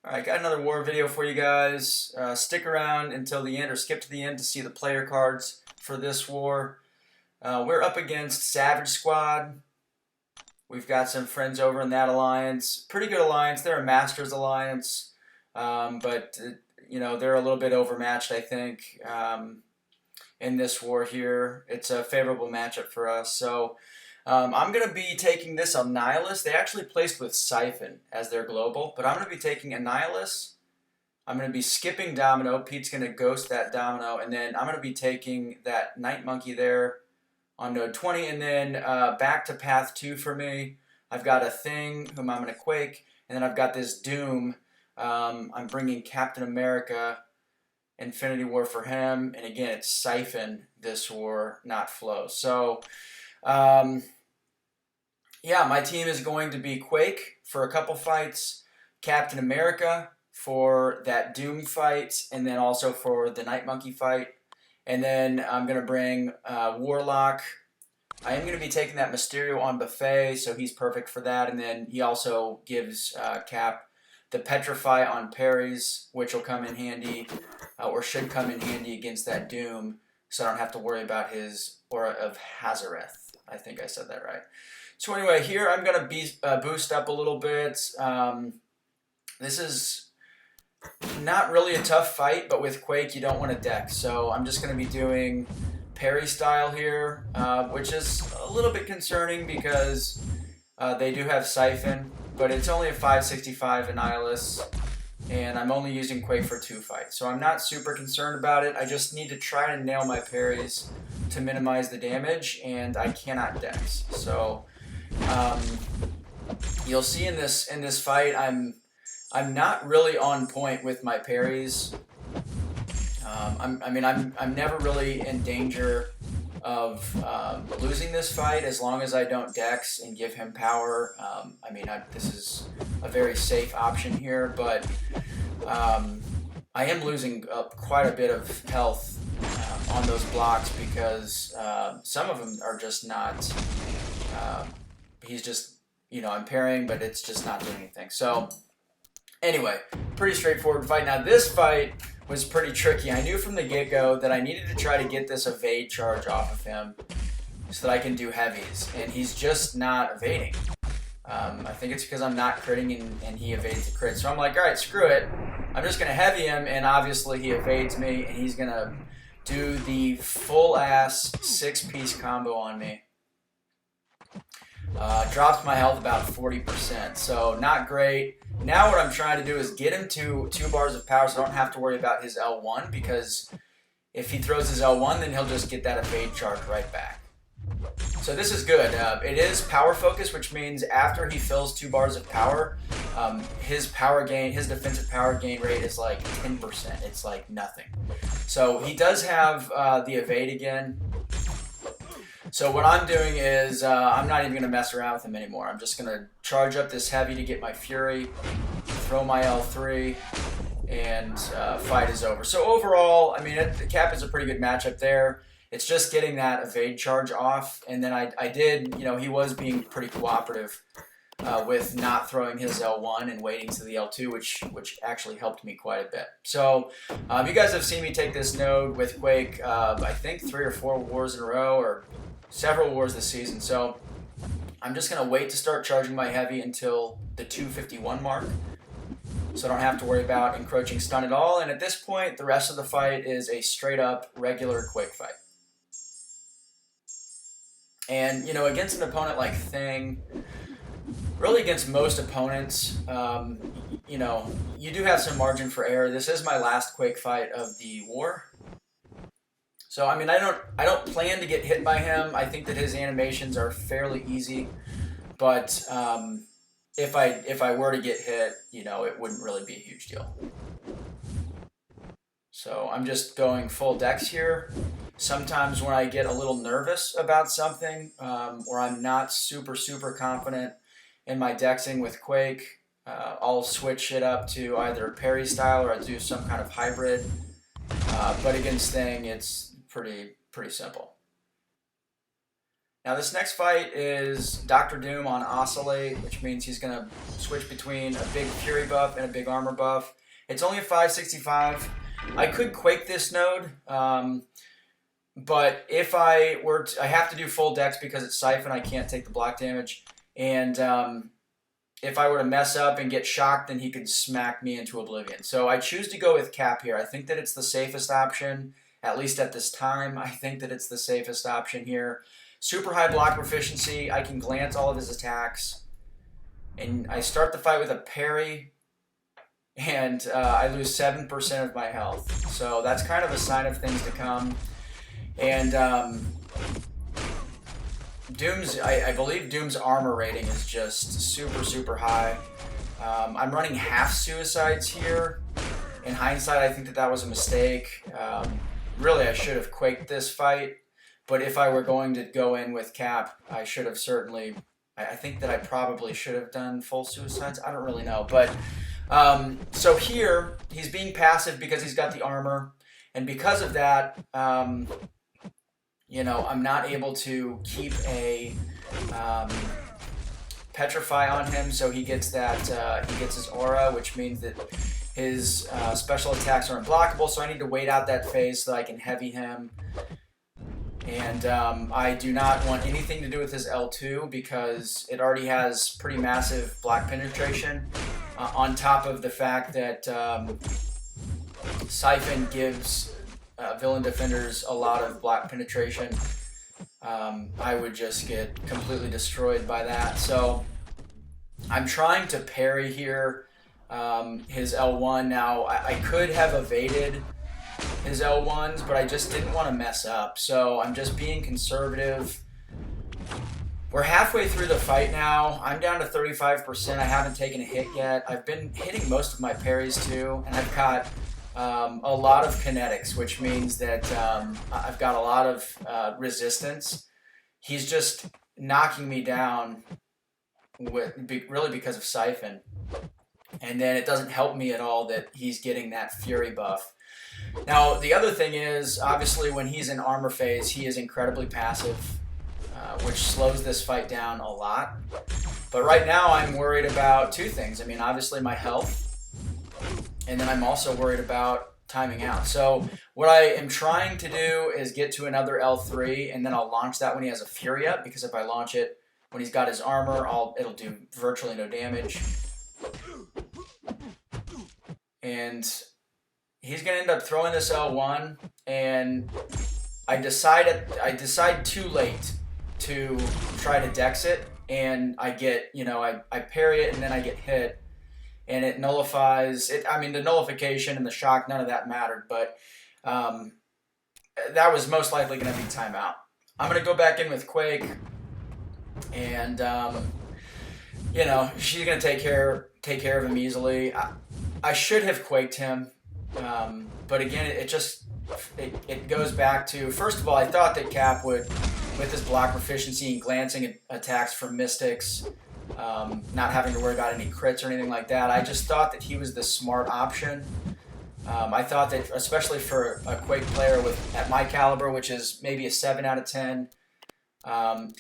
Alright, got another war video for you guys. Stick around until the end or skip to the end to see the player cards for this war. We're up against Savage Squad. We've got some friends over in that alliance. Pretty good alliance. They're a Masters alliance, but they're a little bit overmatched, I think, in this war here. It's a favorable matchup for us. So I'm going to be taking this Annihilus. They actually placed with SIPHON as their global, but I'm going to be taking Annihilus. I'm going to be skipping Domino. Pete's going to ghost that Domino, and then I'm going to be taking that Night Monkey there on node 20, and then back to path 2 for me. I've got a Thing, whom I'm going to Quake, and then I've got this Doom. I'm bringing Captain America, Infinity War for him, and again, it's SIPHON this war, not Flow. So, yeah, my team is going to be Quake for a couple fights, Captain America for that Doom fight, and then also for the Night Monkey fight. And then I'm going to bring Warlock. I am going to be taking that Mysterio on Buffet, so he's perfect for that. And then he also gives Cap the Petrify on parries, which will come in handy, or should come in handy against that Doom, so I don't have to worry about his Aura of Hazareth. I think I said that right. So anyway, here I'm going to boost up a little bit. This is not really a tough fight, but with Quake you don't want to deck. So I'm just going to be doing parry style here, which is a little bit concerning because they do have SIPHON, but it's only a 565 Annihilus, and I'm only using Quake for 2 fights. So I'm not super concerned about it. I just need to try to nail my parries to minimize the damage, and I cannot dex. So you'll see in this fight, I'm not really on point with my parries. I'm never really in danger of losing this fight as long as I don't dex and give him power. This is a very safe option here, but I am losing quite a bit of health on those blocks because some of them are just not. He's just, I'm parrying, but it's just not doing anything. So anyway, pretty straightforward fight. Now this fight was pretty tricky. I knew from the get-go that I needed to try to get this evade charge off of him so that I can do heavies, and he's just not evading. I think it's because I'm not critting and he evades the crit. So I'm like, all right, screw it. I'm just going to heavy him, and obviously he evades me, and he's going to do the full-ass 6-piece combo on me. Drops my health about 40%, so not great. Now what I'm trying to do is get him to 2 bars of power so I don't have to worry about his L1, because if he throws his L1, then he'll just get that evade charge right back. So this is good. It is power focus, which means after he fills 2 bars of power, his defensive power gain rate is like 10%. It's like nothing. So he does have the evade again. So what I'm doing is I'm not even going to mess around with him anymore. I'm just going to charge up this heavy to get my Fury, throw my L3, and fight is over. So overall, the Cap is a pretty good matchup there. It's just getting that evade charge off, and then I did, he was being pretty cooperative with not throwing his L1 and waiting to the L2, which actually helped me quite a bit. So you guys have seen me take this node with Quake, I think 3 or 4 wars in a row, or several wars this season. So I'm just going to wait to start charging my heavy until the 251 mark, so I don't have to worry about encroaching stun at all. And at this point, the rest of the fight is a straight up regular Quake fight. And, against an opponent like Thing, really against most opponents, you do have some margin for error. This is my last Quake fight of the war. So, I don't plan to get hit by him. I think that his animations are fairly easy. But if I were to get hit, it wouldn't really be a huge deal. So I'm just going full dex here. Sometimes when I get a little nervous about something, or I'm not super confident in my dexing with Quake, I'll switch it up to either parry style or I'll do some kind of hybrid. But against Thing, it's pretty simple. Now this next fight is Dr. Doom on Oscillate, which means he's going to switch between a big Fury buff and a big Armor buff. It's only a 565. I could Quake this node, but if I were to, I have to do full dex because it's Siphon, I can't take the block damage. And if I were to mess up and get shocked, then he could smack me into oblivion. So I choose to go with Cap here. I think that it's the safest option, at least at this time. I think that it's the safest option here. Super high block proficiency. I can glance all of his attacks. And I start the fight with a parry. And I lose 7% of my health. So that's kind of a sign of things to come. And Doom's, I believe Doom's armor rating is just super, super high. I'm running half suicides here. In hindsight, I think that that was a mistake. Really, I should have quaked this fight. But if I were going to go in with Cap, I should have certainly... I think that I probably should have done full suicides. I don't really know. But so here, he's being passive because he's got the armor. And because of that, you know, I'm not able to keep a Petrify on him. So he gets that, he gets his aura, which means that his special attacks are unblockable. So I need to wait out that phase so that I can heavy him. And I do not want anything to do with his L2 because it already has pretty massive block penetration. On top of the fact that Siphon gives villain defenders a lot of block penetration, I would just get completely destroyed by that. So I'm trying to parry here his L1. Now I could have evaded his L1s, but I just didn't want to mess up. So I'm just being conservative. We're halfway through the fight now. I'm down to 35%. I haven't taken a hit yet. I've been hitting most of my parries too, and I've got a lot of kinetics, which means that I've got a lot of resistance. He's just knocking me down really because of Siphon. And then it doesn't help me at all that he's getting that Fury buff. Now, the other thing is, obviously, when he's in armor phase, he is incredibly passive, which slows this fight down a lot. But right now, I'm worried about two things. I mean, obviously, my health, and then I'm also worried about timing out. So what I am trying to do is get to another L3, and then I'll launch that when he has a Fury up, because if I launch it when he's got his armor, it'll do virtually no damage. And he's going to end up throwing this L1, and I decide too late to try to dex it, and I get, you know, I parry it, and then I get hit, and it nullifies it. I mean, the nullification and the shock, none of that mattered, but that was most likely going to be timeout. I'm going to go back in with Quake, and you know, she's going to take care of him easily. I should have Quaked him. But again, it goes back to, first of all, I thought that Cap would, with his block proficiency and glancing attacks from Mystics, not having to worry about any crits or anything like that, I just thought that he was the smart option. I thought that, especially for a Quake player at my caliber, which is maybe a 7 out of 10,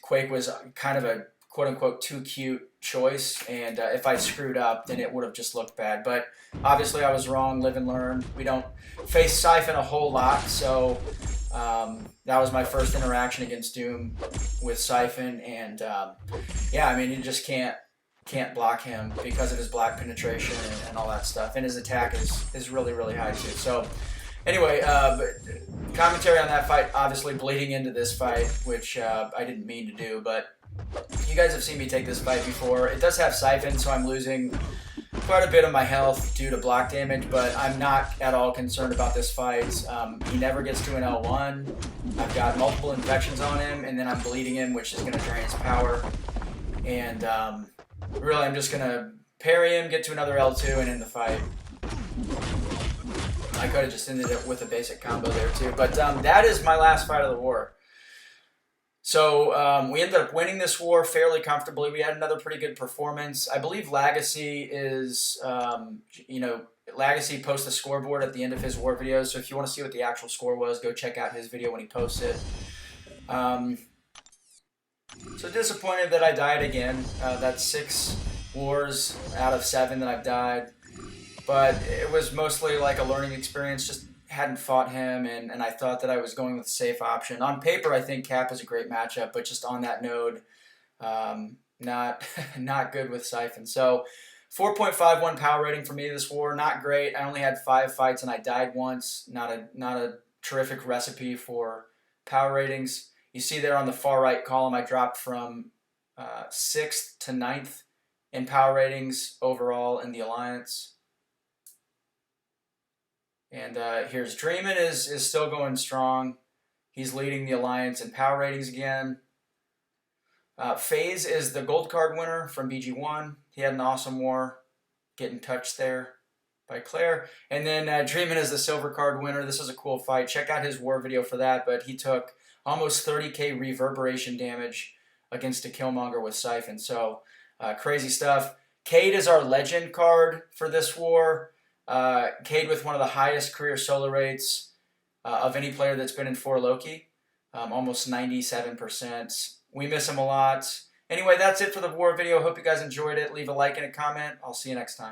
Quake was kind of a quote-unquote too cute choice, and if I screwed up, then it would have just looked bad. But obviously I was wrong. Live and learn. We don't face Siphon a whole lot, so that was my first interaction against Doom with Siphon, and yeah, I mean, you just can't block him because of his block penetration and all that stuff, and his attack is really, really high too. So anyway, commentary on that fight, obviously bleeding into this fight, which I didn't mean to do, but you guys have seen me take this fight before. It does have Siphon, so I'm losing quite a bit of my health due to block damage, but I'm not at all concerned about this fight. He never gets to an L1. I've got multiple infections on him, and then I'm bleeding him, which is going to drain his power. And really, I'm just going to parry him, get to another L2, and end the fight. I could have just ended it with a basic combo there too, but that is my last fight of the war. So we ended up winning this war fairly comfortably. We had another pretty good performance. I believe Legacy is, you know, Legacy posts a scoreboard at the end of his war videos. So if you want to see what the actual score was, go check out his video when he posts it. So disappointed that I died again. That's 6 wars out of 7 that I've died. But it was mostly like a learning experience. Just hadn't fought him, and I thought that I was going with a safe option. On paper, I think Cap is a great matchup, but just on that node, not not good with SIPHON. So 4.51 power rating for me this war, not great. I only had 5 fights and I died once. Not a terrific recipe for power ratings. You see there on the far right column, I dropped from 6th to 9th in power ratings overall in the alliance. And here's dreamin is still going strong. He's leading the alliance in power ratings again. FaZe is the gold card winner from BG1. He had an awesome war, getting touched there by Claire. And then dreamin is the silver card winner. This is a cool fight. Check out his war video for that. But he took almost 30k reverberation damage against a Killmonger with SIPHON. So crazy stuff. Cade is our legend card for this war. Cade with one of the highest career solo rates of any player that's been in 4 Loki. Almost 97%. We miss him a lot. Anyway, that's it for the war video. Hope you guys enjoyed it. Leave a like and a comment. I'll see you next time.